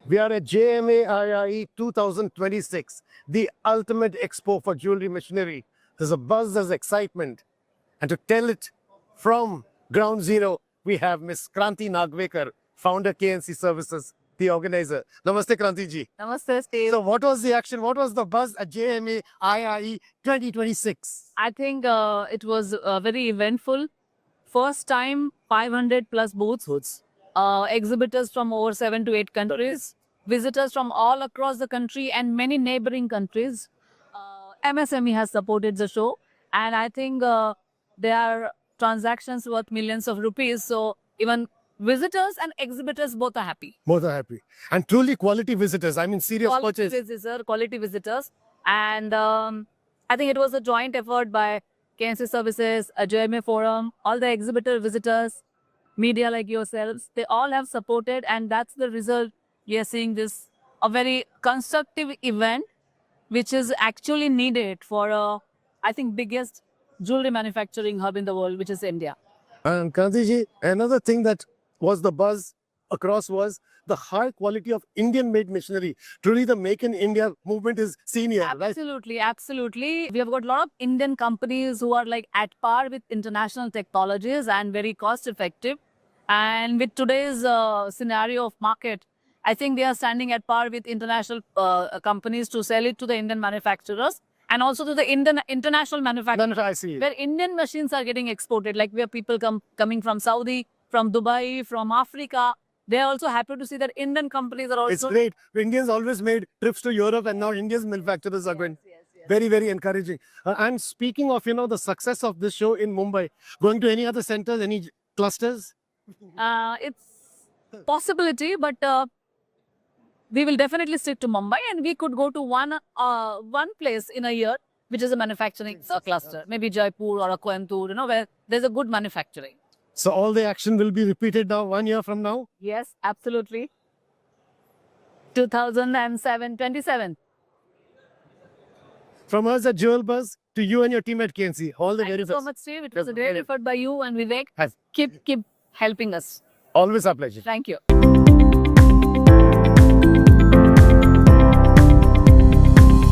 We are at JMA IIE 2026, the ultimate expo for jewelry machinery. There's a buzz, there's excitement. And to tell it from ground zero, we have Miss Kranti Nagvekar, founder KNC Services, the organizer. Namaste, Kranti ji. Namaste, Steve. So, what was the action? What was the buzz at JMA IIE 2026? I think it was very eventful. First time 500 plus booths, exhibitors from over 7 to 8 countries, visitors from all across the country and many neighboring countries. MSME has supported the show, and I think there are transactions worth millions of rupees. So even visitors and exhibitors both are happy. Both are happy. And truly quality visitors. I mean, serious purchase. Quality visitors. And I think it was a joint effort by KNC Services, a JMA Forum, all the exhibitor visitors, media like yourselves. They all have supported, and that's the result. We are seeing this, a very constructive event, which is actually needed for, I think, biggest jewelry manufacturing hub in the world, which is India. And Kranti ji, another thing that was the buzz across was the high quality of Indian-made machinery. Truly, the Make in India movement is seen here, right? Absolutely, absolutely. We have got a lot of Indian companies who are like at par with international technologies and very cost effective. And with today's scenario of market, I think they are standing at par with international companies to sell it to the Indian manufacturers and also to the international manufacturers. I see. Where Indian machines are getting exported, like where people coming from Saudi, from Dubai, from Africa. They are also happy to see that Indian companies are also... It's great. Indians always made trips to Europe, and now Indian manufacturers are going. Very, very encouraging. And speaking of, the success of this show in Mumbai, going to any other centers, any clusters? It's possibility, but we will definitely stick to Mumbai, and we could go to one place in a year, which is a manufacturing cluster, maybe Jaipur or a Coimbatore, where there's a good manufacturing. So all the action will be repeated now 1 year from now? Yes, absolutely. 27. From us at Jewel Buzz to you and your team at KNC, all the Thank very you best. so much, Steve. It was a great effort by you and Vivek. Keep helping us. Always our pleasure. Thank you.